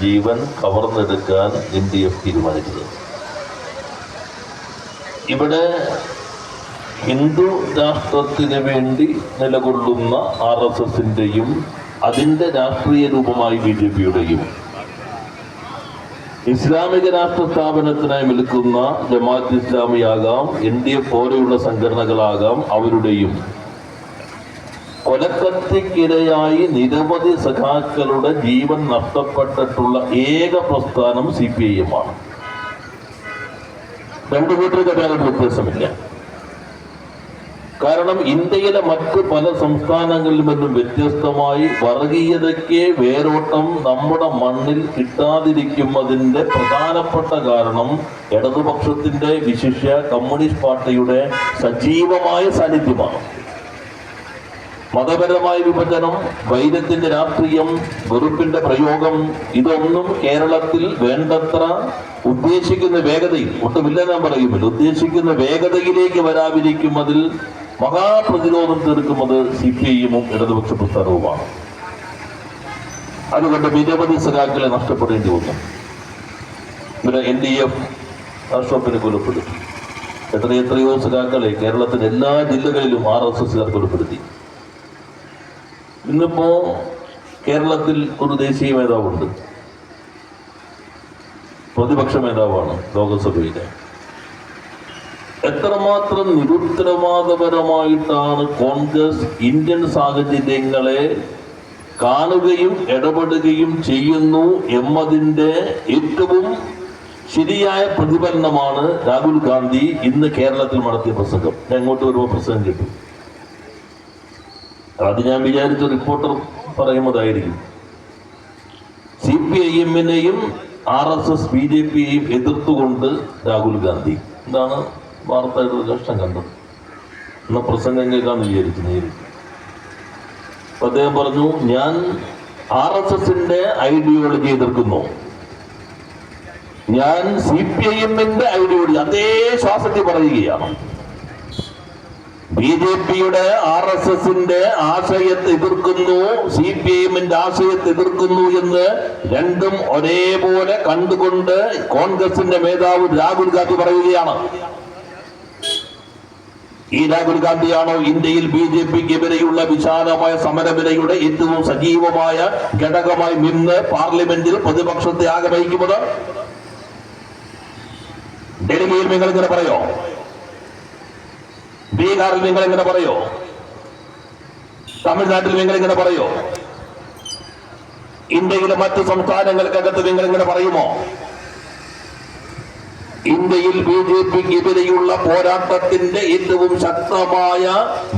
ജീവൻ കവർന്നെടുക്കാൻ NDF തീരുമാനിച്ചത്. ഇവിടെ ഹിന്ദു രാഷ്ട്രത്തിന് വേണ്ടി നിലകൊള്ളുന്ന RSSന്റെയും അതിൻ്റെ രാഷ്ട്രീയ രൂപമായി BJPയുടെയും ഇസ്ലാമിക രാഷ്ട്ര സ്ഥാപനത്തിനായി നിൽക്കുന്ന ജമാഅത്ത് ഇസ്ലാമിയാകാം, NDF പോലെയുള്ള സംഘടനകളാകാം, അവരുടെയും കൊലക്കത്തിക്കിരയായി നിരവധി സഖാക്കളുടെ ജീവൻ നഷ്ടപ്പെട്ടിട്ടുള്ള ഏക പ്രസ്ഥാനം CPIM ആണ്. രണ്ടു കൂട്ടർക്ക് അതിനകത്ത് വ്യത്യാസമില്ല. കാരണം ഇന്ത്യയിലെ മറ്റ് പല സംസ്ഥാനങ്ങളിൽ നിന്നും വ്യത്യസ്തമായി വർഗീയതയ്ക്ക് വേരോട്ടം നമ്മുടെ മണ്ണിൽ കിട്ടാതിരിക്കുന്നതിൻ്റെ പ്രധാനപ്പെട്ട കാരണം ഇടതുപക്ഷത്തിന്റെ വിശിഷ്യ കമ്മ്യൂണിസ്റ്റ് പാർട്ടിയുടെ സജീവമായ സാന്നിധ്യമാണ്. മതപരമായ വിഭജനം, വൈരത്തിന്റെ രാഷ്ട്രീയം, വെറുപ്പിന്റെ പ്രയോഗം, ഇതൊന്നും കേരളത്തിൽ വേണ്ടത്ര ഉദ്ദേശിക്കുന്ന വേഗതയിൽ, ഒട്ടുമില്ല ഞാൻ പറയുമല്ലോ, ഉദ്ദേശിക്കുന്ന വേഗതയിലേക്ക് വരാതിരിക്കുന്നതിൽ മഹാപ്രതിരോധം തീർക്കുന്നത് CPIM-ഉം ഇടതുപക്ഷ പ്രസ്ഥാനവുമാണ്. അതുകൊണ്ട് നിരവധി സഖാക്കളെ നഷ്ടപ്പെടേണ്ടി വന്നു. ഇവിടെ NDF രാഷ്ട്രത്തിന് കൊലപ്പെടുത്തി. എത്രയോ സഖാക്കളെ കേരളത്തിലെ എല്ലാ ജില്ലകളിലും RSSകാർ കൊലപ്പെടുത്തി. ഇന്നിപ്പോ കേരളത്തിൽ ഒരു ദേശീയ നേതാവുണ്ട്, പ്രതിപക്ഷ നേതാവാണ് ലോകസഭയിലെ. എത്രമാത്രം നിരുത്തരവാദപരമായിട്ടാണ് കോൺഗ്രസ് ഇന്ത്യൻ സാഹചര്യങ്ങളെ കാണുകയും ഇടപെടുകയും ചെയ്യുന്നു എന്നതിൻ്റെ ഏറ്റവും ശരിയായ പ്രതിഫലനമാണ് രാഹുൽ ഗാന്ധി ഇന്ന് കേരളത്തിൽ നടത്തിയ പ്രസംഗം. ഞാൻ ഇങ്ങോട്ട് വരുമ്പോൾ പ്രസംഗം കിട്ടും, അത് ഞാൻ വിചാരിച്ച റിപ്പോർട്ടർ പറയുന്നതായിരിക്കും. CPIM-നെയും RSS BJPയെയും എതിർത്തുകൊണ്ട് രാഹുൽ ഗാന്ധി എന്താണ് വാർത്തയുടെ ഒരു കഷ്ടം കണ്ടത്. എന്ന പ്രസംഗം കേൾക്കാന്ന് വിചാരിച്ചു നേരിട്ട്. അദ്ദേഹം പറഞ്ഞു, ഞാൻ RSSന്റെ ഐഡിയോളജി എതിർക്കുന്നു, ഞാൻ CPIM-ന്റെ ഐഡിയോളജി അതേ ശ്വാസത്തിൽ പറയുകയാണ്. BJPയുടെ RSSന്റെ ആശയത്തെ എതിർക്കുന്നു, CPIM-ന്റെ ആശയത്തെ എതിർക്കുന്നു എന്ന് രണ്ടും ഒരേപോലെ കണ്ടുകൊണ്ട് കോൺഗ്രസിന്റെ നേതാവ് രാഹുൽ ഗാന്ധി പറയുകയാണ്. ഈ രാഹുൽ ഗാന്ധിയാണോ ഇന്ത്യയിൽ BJPക്കെതിരെയുള്ള വിശാലമായ സമരവിലയുടെ ഏറ്റവും സജീവമായ ഘടകമായി നിന്ന് പാർലമെന്റിൽ പ്രതിപക്ഷത്തെ ആകെ വഹിക്കുന്നത്? ഡൽഹിയിൽ നിങ്ങൾ ഇങ്ങനെ പറയോ? ബീഹാറിൽ നിങ്ങൾ ഇങ്ങനെ പറയോ? തമിഴ്നാട്ടിൽ നിങ്ങൾ ഇങ്ങനെ പറയോ? ഇന്ത്യയിലെ മറ്റു സംസ്ഥാനങ്ങൾക്കകത്ത് നിങ്ങൾ ഇങ്ങനെ പറയുമോ? ഇന്ത്യയിൽ BJPക്കെതിരെയുള്ള പോരാട്ടത്തിന്റെ ഏറ്റവും ശക്തമായ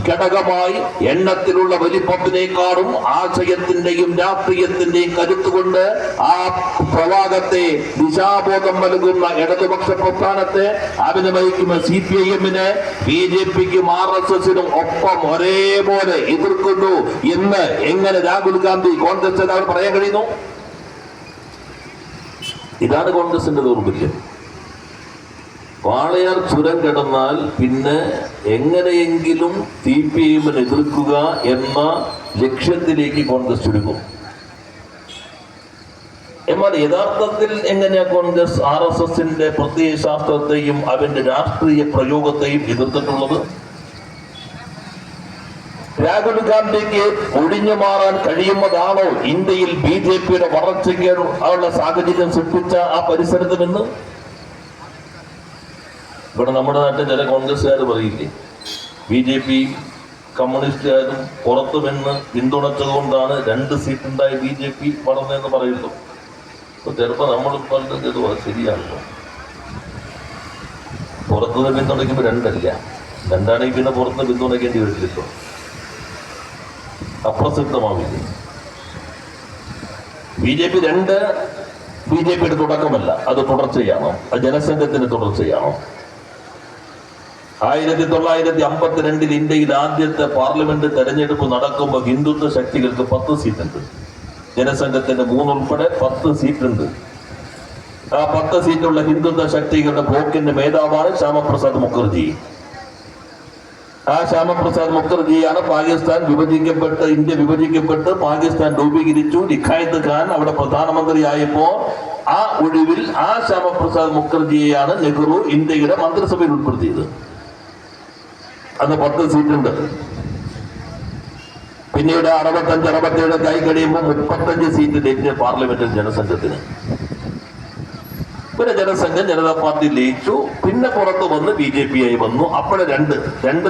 ഘടകമായി എണ്ണത്തിലുള്ള വലിപ്പത്തിനേക്കാളും ആശയത്തിന്റെയും രാഷ്ട്രീയത്തിന്റെയും കരുത്തുകൊണ്ട് ആ പ്രവാഹത്തെ ദിശാബോധം നൽകുന്ന ഇടതുപക്ഷ പ്രസ്ഥാനത്തെ അഭിനയിക്കുന്ന CPIM-നെ BJPക്കും RSSനും ഒപ്പം ഒരേപോലെ എതിർക്കുന്നു എന്ന് എങ്ങനെ രാഹുൽ ഗാന്ധി കോൺഗ്രസ് നേതാവ് പറയാൻ കഴിയുന്നു? ഇതാണ് കോൺഗ്രസിന്റെ ദൗർബല്യം. വാളയാർ ചുരം കിടന്നാൽ പിന്നെ എങ്ങനെയെങ്കിലും CPIM-നെ എതിർക്കുക എന്ന ലക്ഷ്യത്തിലേക്ക് കോൺഗ്രസ് ചുരുങ്ങും. എന്നാൽ യഥാർത്ഥത്തിൽ എങ്ങനെയാ കോൺഗ്രസ് RSSന്റെ പ്രത്യയശാസ്ത്രത്തെയും അവന്റെ രാഷ്ട്രീയ പ്രയോഗത്തെയും എതിർത്തിട്ടുള്ളത്? രാഹുൽ ഗാന്ധിക്ക് ഒഴിഞ്ഞു മാറാൻ കഴിയുന്നതാണോ ഇന്ത്യയിൽ BJPയുടെ വളർച്ചയ്ക്ക് ഉള്ള സാഹചര്യം സൃഷ്ടിച്ച ആ പരിസരത്ത് നിന്ന്? ഇവിടെ നമ്മുടെ നാട്ടിൽ ചില കോൺഗ്രസ്സുകാർ പറയില്ലേ, BJP കമ്മ്യൂണിസ്റ്റുകാരും പുറത്തു നിന്ന് പിന്തുണച്ചതുകൊണ്ടാണ് 2 സീറ്റുണ്ടായി BJP വളർന്നതെന്ന് പറയുന്നു. അപ്പൊ ചിലപ്പോൾ നമ്മൾ പറഞ്ഞത് ശരിയാണല്ലോ, പുറത്തുനിന്ന് പിന്തുണയ്ക്കുമ്പോൾ 2 അല്ല, 2 ആണെങ്കിൽ പിന്നെ പുറത്തുനിന്ന് പിന്തുണയ്ക്കേണ്ടി വരില്ലല്ലോ, അപ്രസക്തമാവില്ലേ. BJP 2 BJPയുടെ തുടക്കമല്ല, അത് തുടർച്ചയാണോ? അത് ജനസംഘത്തിന്റെ തുടർച്ചയാണോ? 1952 ഇന്ത്യയിൽ ആദ്യത്തെ പാർലമെന്റ് തെരഞ്ഞെടുപ്പ് നടക്കുമ്പോൾ ഹിന്ദുത്വ ശക്തികൾക്ക് 10 സീറ്റുണ്ട്. ജനസംഘത്തിന്റെ 3 ഉൾപ്പെടെ 10 സീറ്റുണ്ട്. ആ 10 സീറ്റുള്ള ഹിന്ദുത്വ ശക്തികളുടെ ബ്ലോക്കിന്റെ മേധാവാണ് ശ്യാമപ്രസാദ് മുഖർജി. ആ ശ്യാമപ്രസാദ് മുഖർജിയാണ് ഇന്ത്യ വിഭജിക്കപ്പെട്ട് പാകിസ്ഥാൻ രൂപീകരിച്ചു. ലിഖായത്ത് ഖാൻ അവിടെ പ്രധാനമന്ത്രിയായപ്പോ ആ ഒഴിവിൽ ആ ശ്യാമപ്രസാദ് മുഖർജിയെയാണ് നെഹ്റു ഇന്ത്യയുടെ മന്ത്രിസഭയിൽ ഉൾപ്പെടുത്തിയത്. അന്ന് 10 സീറ്റുണ്ട്. പിന്നീട് 65-67 ആയി കഴിയുമ്പോൾ 35 സീറ്റ് ഇന്ത്യ പാർലമെന്റിൽ ജനസംഘത്തിന്. പിന്നെ ജനസംഘം ജനതാ പാർട്ടി ലയിച്ചു. പിന്നെ പുറത്തു വന്ന് BJP ആയി വന്നു. അപ്പോഴെ രണ്ട്